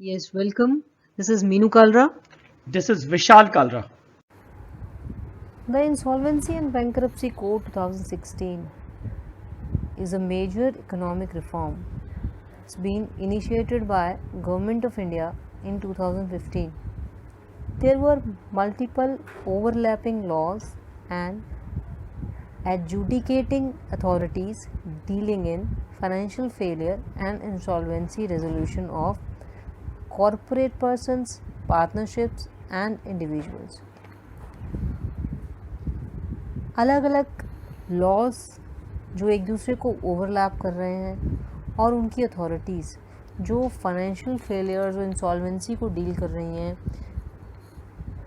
Yes, welcome. This is Meenu Kalra. This is Vishal Kalra. The Insolvency and Bankruptcy Code 2016 is a major economic reform. It's been initiated by Government of India in 2015. There were multiple overlapping laws and adjudicating authorities dealing in financial failure and insolvency resolution of corporate persons, partnerships and individuals. अलग अलग laws जो एक दूसरे को overlap कर रहे हैं और उनकी अथॉरिटीज़ जो फाइनेंशियल फेलियर्स और इंसॉल्वेंसी को डील कर रही हैं,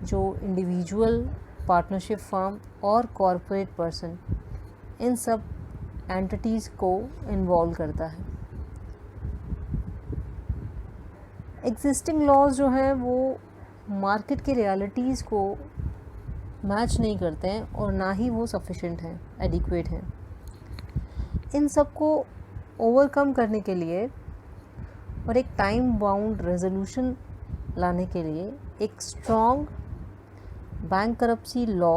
जो इंडिविजुअल, पार्टनरशिप फर्म और कॉरपोरेट पर्सन, इन सब एंटिटीज़ को इन्वॉल्व करता है। एग्जिस्टिंग लॉज जो हैं वो मार्केट के रियलिटीज़ को मैच नहीं करते हैं और ना ही वो सफिशिएंट हैं, एडिक्वेट हैं। इन सब को ओवरकम करने के लिए और एक टाइम बाउंड रेजोल्यूशन लाने के लिए एक strong bankruptcy law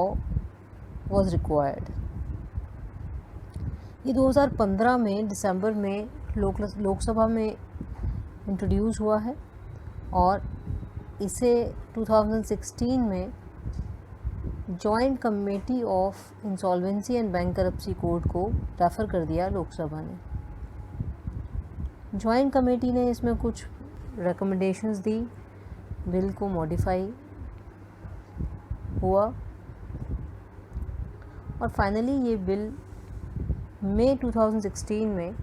was required. ये 2015 में दिसंबर में लोकसभा में इंट्रोड्यूस हुआ है और इसे 2016 में joint committee of insolvency and bankruptcy code को रेफ़र कर दिया लोकसभा ने। जॉइंट कमेटी ने इसमें कुछ रिकमेंडेशंस दी, बिल को मॉडिफाई हुआ और फाइनली ये बिल मई 2016 में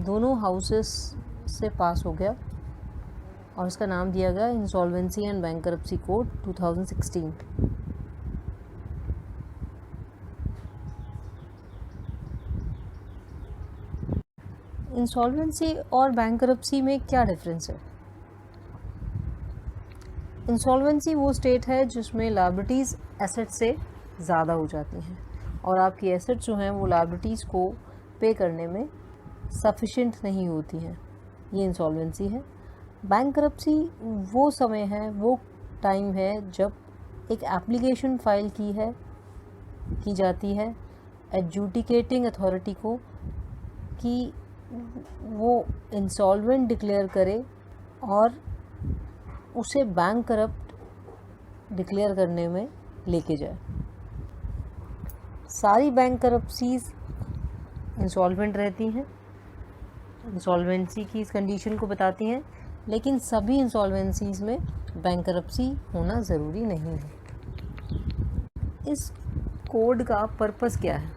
दोनों हाउसेस से पास हो गया और इसका नाम दिया गया insolvency and bankruptcy code 2016। Insolvency और बैंकरप्सी में क्या डिफरेंस है? इंसॉल्वेंसी वो स्टेट है जिसमें लायबिलिटीज़ एसेट से ज़्यादा हो जाती हैं और आपकी एसेट्स जो हैं वो लायबिलिटीज़ को पे करने में सफिशिएंट नहीं होती हैं, ये इंसॉल्वेंसी है। बैंकरप्सी वो समय है, वो टाइम है जब एक एप्लीकेशन फाइल की जाती है एडजुडिकेटिंग अथॉरिटी को कि वो इंसॉल्वेंट डिक्लेयर करे और उसे बैंकरप्ट डिक्लेयर करने में लेके जाए। सारी बैंकरप्सीज इंसॉल्वेंट रहती हैं, इंसॉल्वेंसी की इस कंडीशन को बताती हैं, लेकिन सभी इंसॉल्वेंसीज में बैंकरप्सी होना ज़रूरी नहीं है। इस कोड का पर्पस क्या है?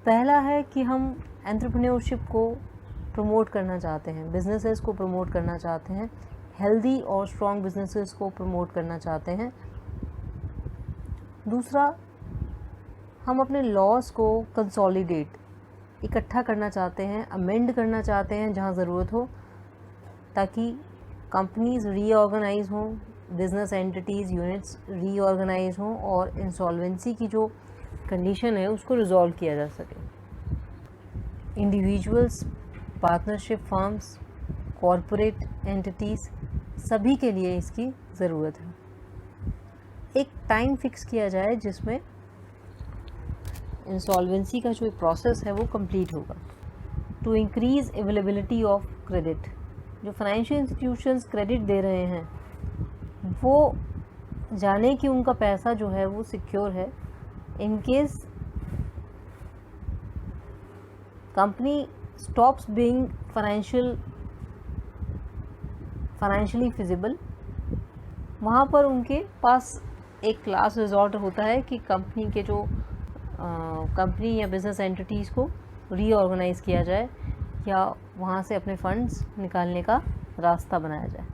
पहला है कि हम एंटरप्रेन्योरशिप को प्रमोट करना चाहते हैं, बिजनेसेस को प्रमोट करना चाहते हैं, हेल्दी और स्ट्रॉन्ग बिजनेसेस को प्रमोट करना चाहते हैं। दूसरा, हम अपने लॉस को कंसोलिडेट, इकट्ठा करना चाहते हैं, अमेंड करना चाहते हैं जहाँ ज़रूरत हो, ताकि कंपनीज रीऑर्गेनाइज हों, बिजनेस एंटिटीज़, यूनिट्स रीऑर्गेनाइज हों और इंसॉल्वेंसी की जो कंडीशन है उसको रिजॉल्व किया जा सके। Individuals, partnership firms, corporate entities, सभी के लिए इसकी ज़रूरत है। एक टाइम फिक्स किया जाए जिसमें इंसॉल्वेंसी का जो प्रोसेस है वो कंप्लीट होगा। To increase availability of credit, जो फाइनेंशियल इंस्टीट्यूशंस क्रेडिट दे रहे हैं वो जाने कि उनका पैसा जो है वो सिक्योर है। In case company stops being financially feasible, वहाँ पर उनके पास एक लास्ट रिजॉर्ट होता है कि कंपनी या बिजनेस एंटिटीज़ को रीऑर्गेनाइज़ किया जाए या वहाँ से अपने फंड्स निकालने का रास्ता बनाया जाए।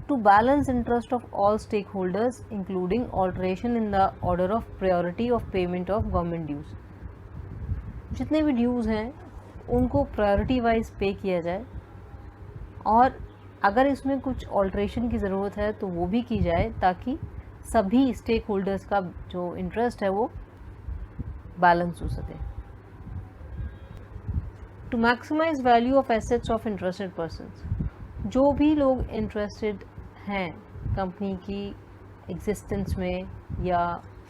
To balance interest of all stake holders including alteration in the order of priority of payment of government dues, जितने भी ड्यूज़ हैं उनको प्रायोरिटी वाइज पे किया जाए और अगर इसमें कुछ ऑल्ट्रेशन की ज़रूरत है तो वो भी की जाए ताकि सभी स्टेक होल्डर्स का जो इंटरेस्ट है वो बैलेंस हो सके। To maximize value of assets of interested persons, जो भी लोग इंटरेस्टेड हैं कंपनी की एग्जिस्टेंस में या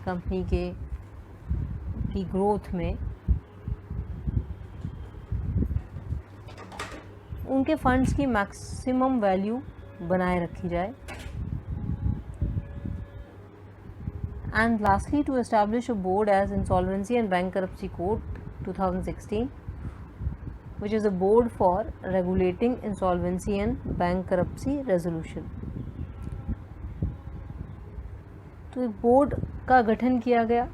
कंपनी की ग्रोथ में, उनके फंड्स की मैक्सिमम वैल्यू बनाए रखी जाए. And lastly, to establish a board as Insolvency and Bankruptcy Code 2016, which is a board for regulating insolvency and bankruptcy resolution. तो एक बोर्ड का गठन किया गया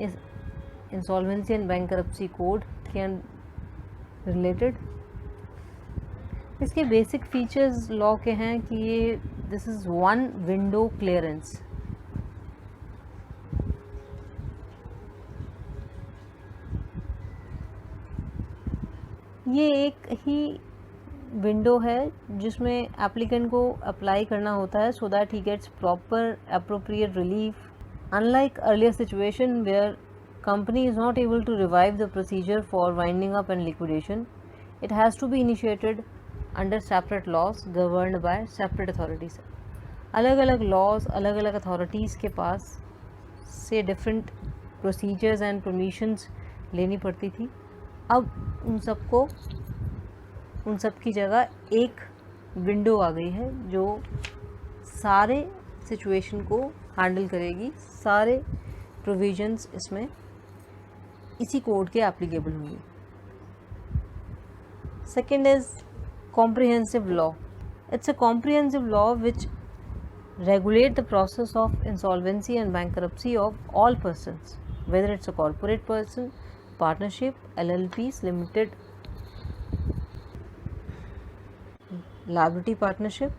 इस इंसॉल्वेंसी एंड बैंकरप्सी कोड के रिलेटेड. इसके बेसिक फीचर्स लॉ के हैं कि ये this is one window clearance. ये एक ही विंडो है जिसमें एप्लीकेंट को अप्लाई करना होता है so that he gets proper appropriate relief. Unlike earlier situation where company is not able to revive the procedure for winding up and liquidation, it has to be initiated under separate laws governed by separate authorities. अलग अलग laws अलग अलग authorities के पास से different procedures and permissions लेनी पड़ती थी. अब उन सब की जगह एक विंडो आ गई है जो सारे सिचुएशन को हैंडल करेगी. सारे प्रोविजंस इसमें इसी कोड के एप्लीकेबल होंगे. Second is comprehensive law. It's a comprehensive law which regulate the process of insolvency and bankruptcy of all persons, whether it's a corporate person, partnership, LLPs, limited liability partnership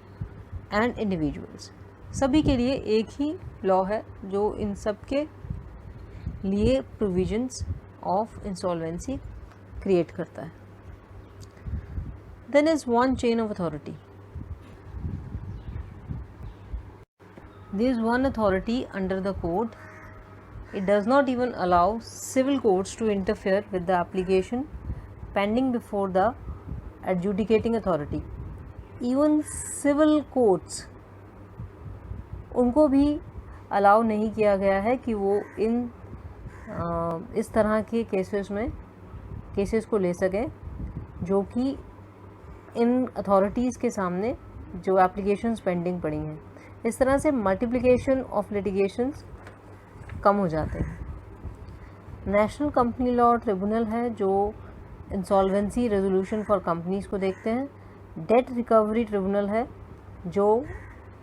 and individuals. सभी के लिए एक ही law है जो इन सब के लिए provisions of insolvency create करता है. Then is one chain of authority. There is one authority under the code. It does not even allow civil courts to interfere with the application pending before the adjudicating authority. Even civil courts उनको भी allow नहीं किया गया है कि वो इस तरह के केसेस को ले सकें जो कि इन अथॉरिटीज़ के सामने जो एप्लीकेशंस पेंडिंग पड़ी हैं. इस तरह से मल्टीप्लिकेशन ऑफ लिटिगेशंस कम हो जाते हैं. नेशनल कंपनी लॉ ट्रिब्यूनल है जो इंसॉल्वेंसी रेजोल्यूशन फॉर कंपनीज़ को देखते हैं. डेट रिकवरी ट्रिब्यूनल है जो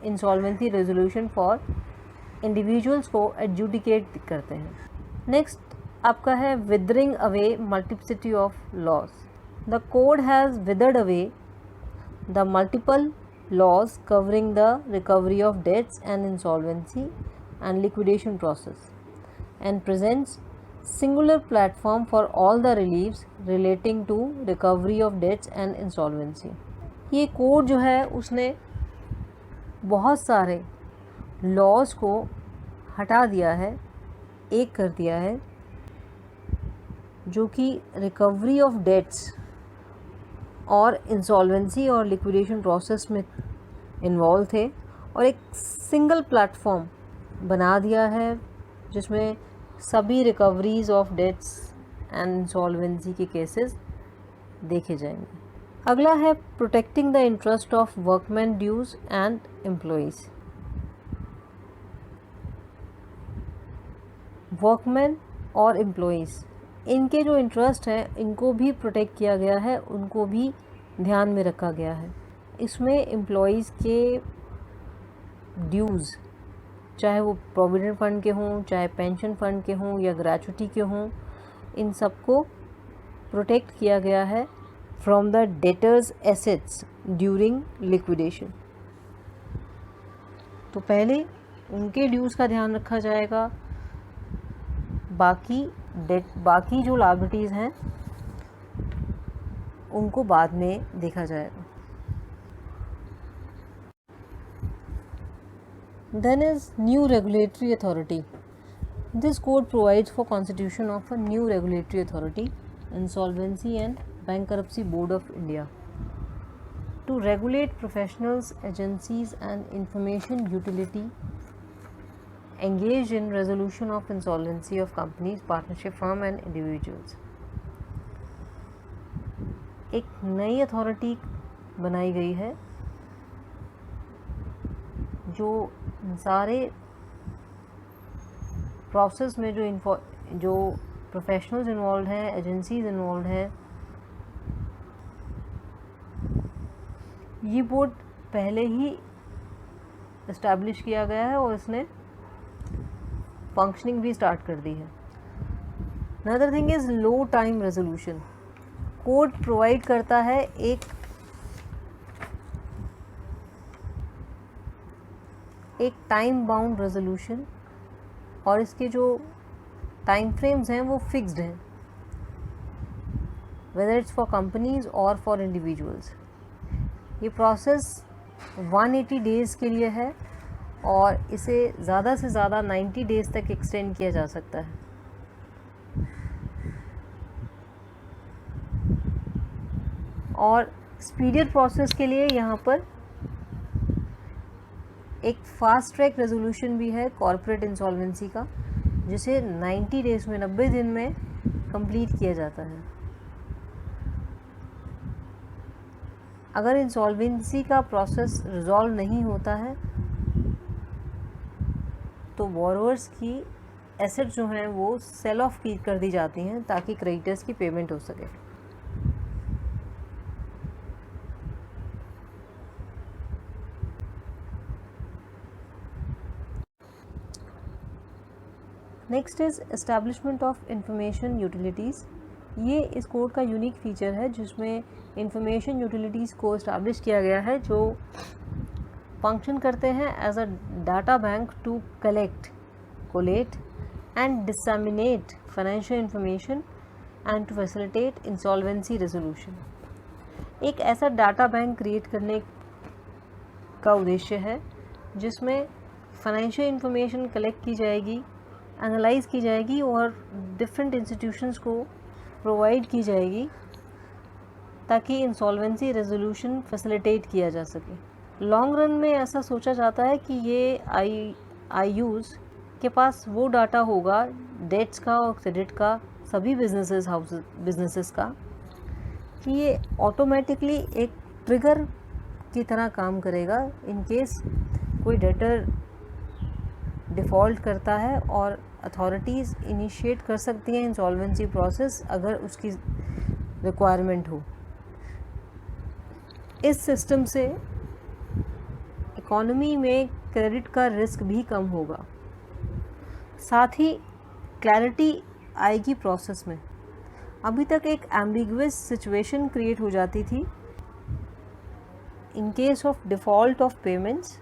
इंसॉल्वेंसी रेजोल्यूशन फॉर इंडिविजुअल्स को एडजुडिकेट करते हैं. नेक्स्ट आपका है withering away multiplicity of laws. The code has withered away the multiple laws covering the recovery of debts and insolvency and liquidation process and presents singular platform for all the reliefs relating to recovery of debts and insolvency. ये code जो है उसने बहुत सारे laws को हटा दिया है, एक कर दिया है, जो कि रिकवरी ऑफ डेट्स और इंसॉल्वेंसी और लिक्विडेशन प्रोसेस में इन्वॉल्व थे, और एक सिंगल प्लेटफॉर्म बना दिया है जिसमें सभी recoveries of debts and insolvency के केसेस देखे जाएंगे. अगला है protecting the interest of workman dues and employees. Workman और एम्प्लॉइज़ इनके जो इंटरेस्ट हैं इनको भी प्रोटेक्ट किया गया है, उनको भी ध्यान में रखा गया है. इसमें एम्प्लॉइज़ के ड्यूज़, चाहे वो प्रोविडेंट फंड के हों, चाहे पेंशन फंड के हों या ग्रेचुटी के हों, इन सबको प्रोटेक्ट किया गया है from the debtors assets during liquidation. तो पहले उनके ड्यूज़ का ध्यान रखा जाएगा, बाकी जो लायबिलिटीज़ हैं उनको बाद में देखा जाएगा. Then is new regulatory authority. This code provides for constitution of a new regulatory authority, Insolvency and Bankruptcy Board of India, to regulate professionals, agencies and information utility engaged in resolution of insolvency of companies, partnership firm and individuals. एक नई authority बनाई गई है जो सारे process में जो professionals involve हैं, एजेंसीज इन्वॉल्व हैं, ये बोर्ड पहले ही इस्टेब्लिश किया गया है और इसने फंक्शनिंग भी स्टार्ट कर दी है. Another thing is low time resolution. Code provide करता है एक टाइम बाउंड रेजोल्यूशन और इसके जो टाइम फ्रेम्स हैं वो फिक्स्ड हैं, वेदर इट्स फॉर कंपनीज और फॉर इंडिविजुअल्स. ये प्रोसेस 180 डेज़ के लिए है और इसे ज़्यादा से ज़्यादा 90 डेज़ तक एक्सटेंड किया जा सकता है. और स्पीडियर प्रोसेस के लिए यहाँ पर एक फास्ट ट्रैक रेजोल्यूशन भी है कॉर्पोरेट इंसॉल्वेंसी का, जिसे 90 डेज़ में 90 दिन में कंप्लीट किया जाता है. अगर इंसॉल्वेंसी का प्रोसेस रिजॉल्व नहीं होता है तो बोरोवर्स की एसेट जो हैं वो सेल ऑफ की कर दी जाती हैं ताकि क्रेडिटर्स की पेमेंट हो सके. Next is establishment of information utilities. ये इस कोड का यूनिक फीचर है जिसमें इंफॉर्मेशन यूटिलिटीज़ को इस्टेब्लिश किया गया है जो फंक्शन करते हैं as a data bank to collect, collate and disseminate financial information and to facilitate insolvency resolution. एक ऐसा डाटा बैंक क्रिएट करने का उद्देश्य है जिसमें फाइनेंशियल इंफॉर्मेशन कलेक्ट की जाएगी, एनालाइज की जाएगी और डिफरेंट इंस्टीट्यूशंस को प्रोवाइड की जाएगी ताकि इंसॉल्वेंसी रेजोल्यूशन फैसिलिटेट किया जा सके. लॉन्ग रन में ऐसा सोचा जाता है कि ये आईयूज़ के पास वो डाटा होगा डेट्स का और क्रेडिट का, सभी बिजनेसेस का, कि ये ऑटोमेटिकली एक ट्रिगर की तरह काम करेगा इन केस कोई डेटर डिफ़ॉल्ट करता है और अथॉरिटीज़ इनिशिएट कर सकती हैं इंसॉल्वेंसी प्रोसेस अगर उसकी रिक्वायरमेंट हो. इस सिस्टम से इकोनॉमी में क्रेडिट का रिस्क भी कम होगा. साथ ही क्लैरिटी आएगी प्रोसेस में. अभी तक एक एम्बिगुअस सिचुएशन क्रिएट हो जाती थी in case of default of payments,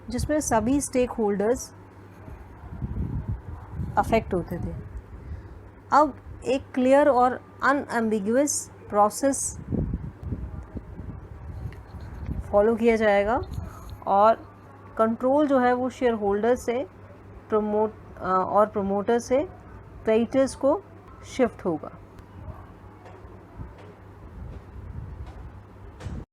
जिसमें सभी स्टेक होल्डर्स अफेक्ट होते थे. अब एक क्लियर और अनएम्बिगुअस प्रोसेस फॉलो किया जाएगा और कंट्रोल जो है वो शेयर होल्डर से प्रमोटर से क्रेडिटर्स को शिफ्ट होगा.